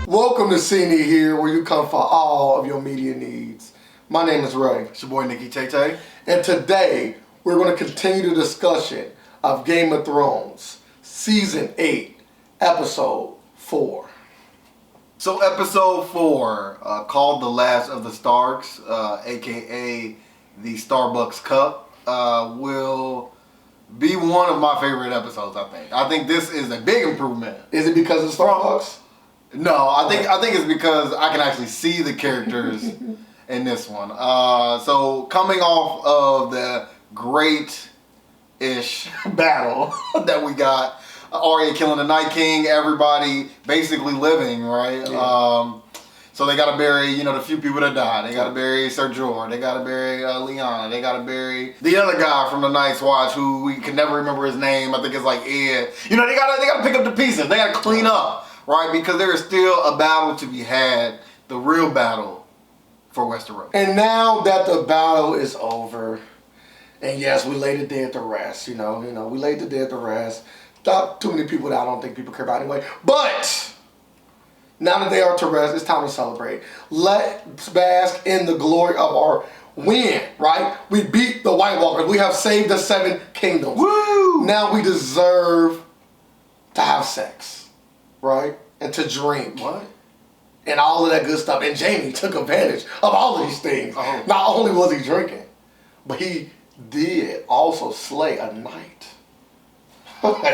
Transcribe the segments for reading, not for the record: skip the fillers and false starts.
Welcome to Cine Here, where you come for all of your media needs. My name is Ray. It's your boy Nikki Tay. And today, we're going to continue the discussion of Game of Thrones, Season 8, Episode 4. So episode 4, called The Last of the Starks, aka the Starbucks Cup, will be one of my favorite episodes, I think. I think this is a big improvement. Is it because of Starbucks? No, I think it's because I can actually see the characters in this one. So coming off of the great-ish battle that we got, Arya killing the Night King, everybody basically living, right? Yeah. So they gotta bury, the few people that died. They gotta bury Ser Jorah. They gotta bury Lyanna. They gotta bury the other guy from the Night's Watch, who we can never remember his name. I think it's like Ed. They gotta pick up the pieces. They gotta clean up. Right, because there is still a battle to be had, the real battle for Westeros. And now that the battle is over, and yes, we laid the dead to rest, we laid the dead to rest. Not too many people that I don't think people care about anyway. But now that they are to rest, it's time to celebrate. Let's bask in the glory of our win, right? We beat the White Walkers. We have saved the 7 kingdoms. Woo! Now we deserve to have sex. Right? And to drink. What? And all of that good stuff. And Jaime took advantage of all of these things. Oh. Not only was he drinking, but he did also slay a knight.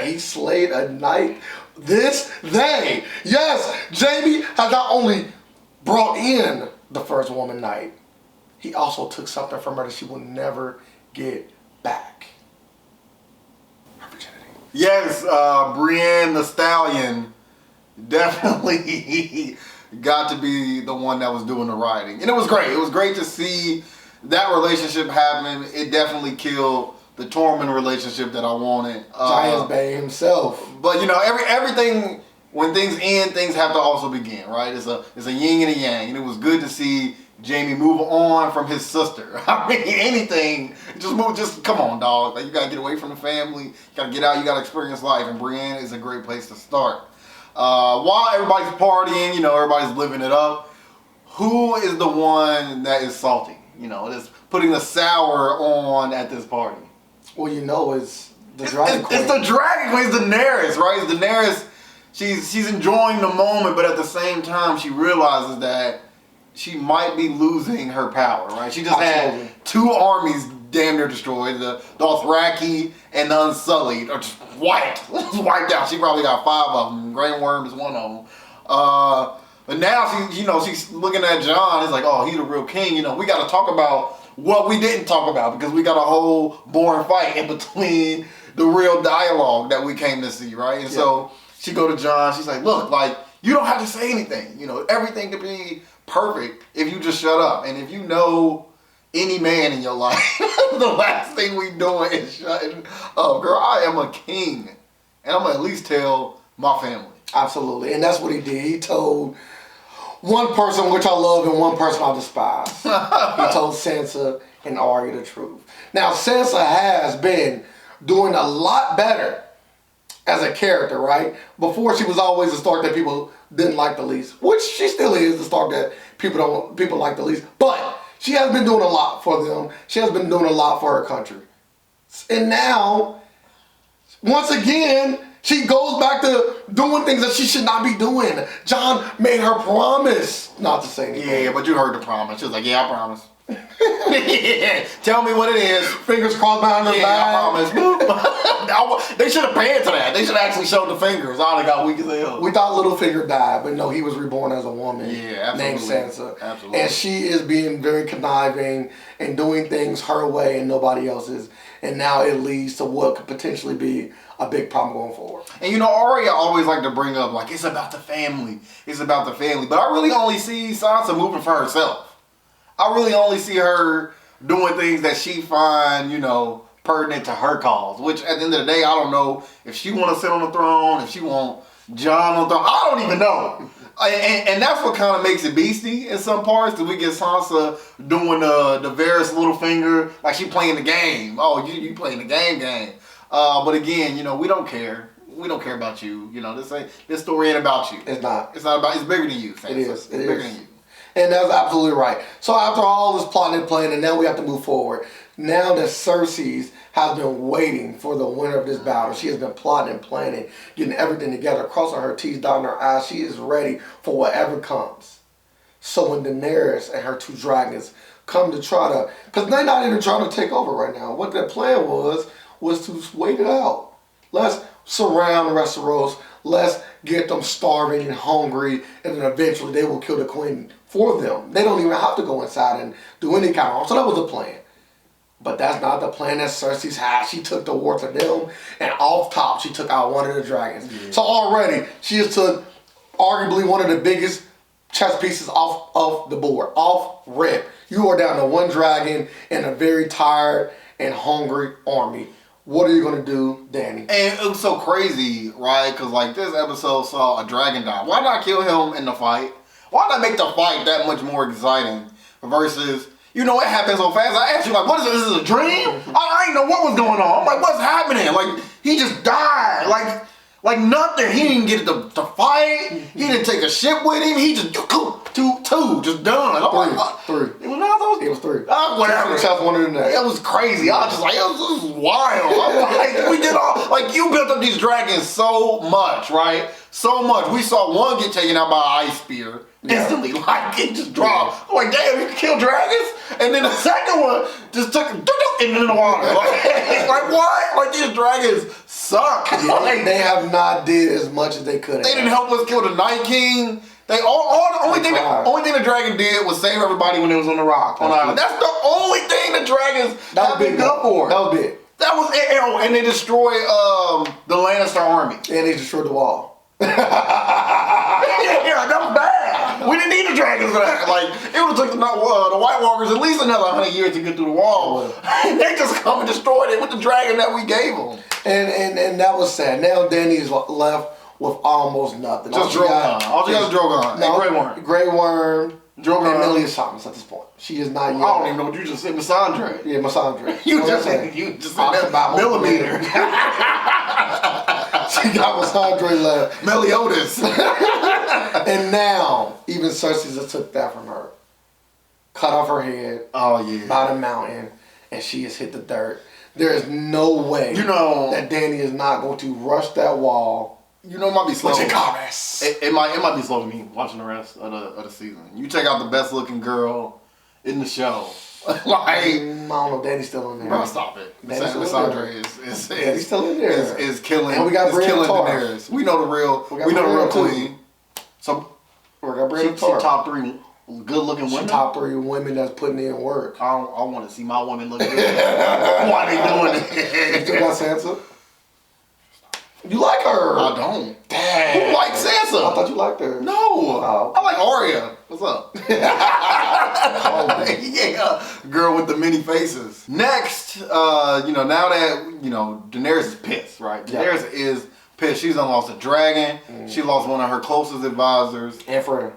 He slayed a knight this day. Yes, Jaime has not only brought in the first woman knight, he also took something from her that she will never get back. Her virginity. Yes, Brienne the Stallion definitely got to be the one that was doing the writing. And it was great. It was great to see that relationship happen. It definitely killed the Tormund relationship that I wanted. Giants Bay himself. But everything, when things end, things have to also begin, right? It's a yin and a yang. And it was good to see Jaime move on from his sister. I mean, anything, just come on, dog. Like, you gotta get away from the family. You gotta get out. You gotta experience life. And Brienne is a great place to start. While everybody's partying, everybody's living it up, who is the one that is salty? That's putting the sour on at this party? Well, it's the Dragon Queen. It's the Dragon Queen. It's Daenerys, right? It's Daenerys. She's enjoying the moment, but at the same time, she realizes that she might be losing her power, right? She just Absolutely. had 2 armies damn near destroyed. The Dothraki and the Unsullied are just wiped. Wiped out. She probably got 5 of them. Grey Worm is one of them. But now she's looking at Jon. It's like, oh, he's the real king. We got to talk about what we didn't talk about, because we got a whole boring fight in between the real dialogue that we came to see, right? And so she go to Jon. She's like, look, you don't have to say anything. Everything could be perfect if you just shut up. And if you know any man in your life, the last thing we doing is shutting up. Girl, I am a king, and I'm gonna at least tell my family. Absolutely, and that's what he did. He told one person which I love and one person I despise. He told Sansa and Arya the truth. Now, Sansa has been doing a lot better as a character, right? Before, she was always the Stark that people didn't like the least, which she still is the Stark that people like the least. But she has been doing a lot for them. She has been doing a lot for her country. And now, once again, she goes back to doing things that she should not be doing. Jon made her promise not to say anything. Yeah, but you heard the promise. She was like, yeah, I promise. Tell me what it is. Fingers crossed behind her back. I promise. They should have paid to that. They should have actually showed the fingers. I would have got weak as hell. We thought Littlefinger died, but no, he was reborn as a woman. Yeah, absolutely. Named Sansa. Absolutely. And she is being very conniving and doing things her way and nobody else's. And now it leads to what could potentially be a big problem going forward. And Arya always like to bring up, it's about the family. It's about the family. But I really only see Sansa moving for herself. I really only see her doing things that she find, pertinent to her cause. Which, at the end of the day, I don't know if she want to sit on the throne, if she want Jon on the throne. I don't even know. And that's what kind of makes it beastie in some parts, that we get Sansa doing the Varys Littlefinger, like she playing the game. Oh, you playing the game. But again, we don't care. we don't care about you. You know, this story ain't about you. It's not. It's not about. It's bigger than you. Sansa. It is. It's bigger than you. And that's absolutely right. So after all this plotting and planning, now we have to move forward. Now that Cersei has been waiting for the winner of this battle, she has been plotting and planning, getting everything together, crossing her T's, dotting her I's. She is ready for whatever comes. So when Daenerys and her 2 dragons come to try to, because they're not even trying to take over right now. What their plan was to wait it out. Let's surround Westeros. Let's get them starving and hungry, and then eventually they will kill the queen for them. They don't even have to go inside and do any kind of harm. So that was the plan. But that's not the plan that Cersei's had. She took the war to them, and off top, she took out one of the dragons. Yeah. So already, she has took arguably one of the biggest chess pieces off of the board. Off rip. You are down to 1 dragon and a very tired and hungry army. What are you going to do, Danny? And it was so crazy, right? Because, like, this episode saw a dragon die. Why not kill him in the fight? Why not make the fight that much more exciting versus, you know, it happened so fast. I asked you, like, what is this? Is this a dream? I didn't know what was going on. I'm like, what's happening? Like, he just died. Like nothing. He didn't get to fight. He didn't take a ship with him. He just, two, just done. Three. It was not those? It was 3. Whatever. Chef one of the next. It was crazy. I was just like, this is wild. I'm like, we did all, like, you built up these dragons so much, right? So much. We saw one get taken out by an ice spear instantly. Like, it just dropped. I'm like, damn, you can kill dragons? And then the second one just took and in the water. Like what? Like, these dragons suck. Yeah, like, they have not did as much as they could have. They didn't help us kill the Night King. The only thing the dragon did was save everybody when it was on the rock on island. That's the only thing the dragons have been good for. That was big. That was it. And they destroyed the Lannister army. And they destroyed the wall. Yeah, that was bad. We didn't need the dragons for that. Like, it would have took the White Walkers at least another 100 years to get through the wall. They just come and destroyed it with the dragon that we gave them. And that was sad. Now Danny's left with almost nothing. Just Drogon. All she got is Drogon. No, Grey Worm. Grey Worm. Drogon. And Millie Thomas at this point. She is not yet. I don't even know what you just said. Missandre. Yeah, Missandre. You just said about millimeter. She got Missandre left. Meliodas. And now, even Cersei just took that from her. Cut off her head. Oh, yeah. By the mountain. And she has hit the dirt. There is no way that Danny is not going to rush that wall. You know, it might be slow. It might be slow to me watching the rest of the season. You take out the best looking girl in the show. Like, I don't know, Danny's still in there. Bro, stop it. Sandra is still in there. Is killing. And we got Brienne of Daenerys. We know the real queen. So we got Brienne she top 3 good looking women. Top 3 women that's putting in work. I want to see my woman look good. Why they doing it? You still got Sansa? You like her? I don't. Damn. Who likes Sansa? I thought you liked her. No. Oh. I like Arya. What's up? Yeah. Girl with the many faces. Next, now that, Daenerys is pissed, right? Daenerys is pissed. She's done lost a dragon. She lost one of her closest advisors. And friend.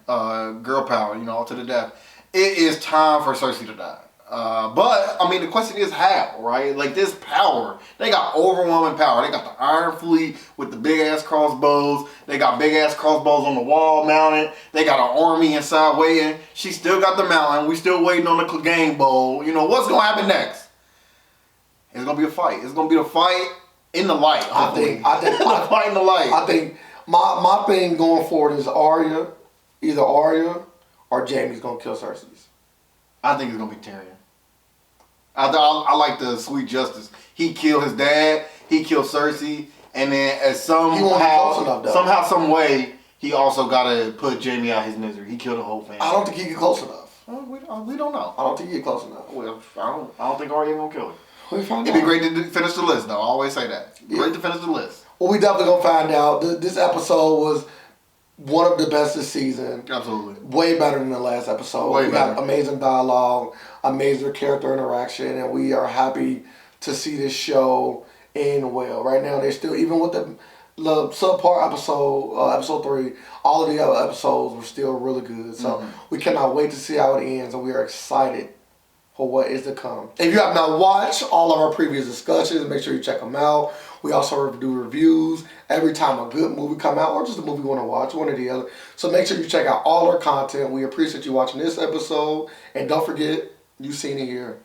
Girl power, to the death. It is time for Cersei to die. But the question is how, right? Like, this power, they got overwhelming power. They got the Iron Fleet with the big ass crossbows. They got big ass crossbows on the wall mounted. They got an army inside waiting. She still got the mountain. We still waiting on the Clegane Bowl. What's gonna happen next? It's gonna be a fight. It's gonna be a fight in the light. I think fight in the light. I think my thing going forward is either Arya or Jaime's gonna kill Cersei. I think it's gonna be Tyrion. I like the sweet justice. He killed his dad. He killed Cersei, and then somehow, some way, he also got to put Jaime out his misery. He killed the whole family. I don't think he get close enough. We don't know. I don't think he get close enough. Well, I don't think Arya gonna kill him. It'd be great to finish the list, though. I always say that. Great to finish the list. Well, we definitely gonna find out. This episode was one of the best this season. Absolutely. Way better than the last episode. We got amazing dialogue, amazing character interaction, and we are happy to see this show end well. Right now, they're still, even with the subpar episode, episode 3, all of the other episodes were still really good. So we cannot wait to see how it ends, and we are excited for what is to come. If you have not watched all of our previous discussions, make sure you check them out. We also do reviews every time a good movie come out or just a movie you want to watch, one or the other. So make sure you check out all our content. We appreciate you watching this episode. And don't forget, you've seen it here.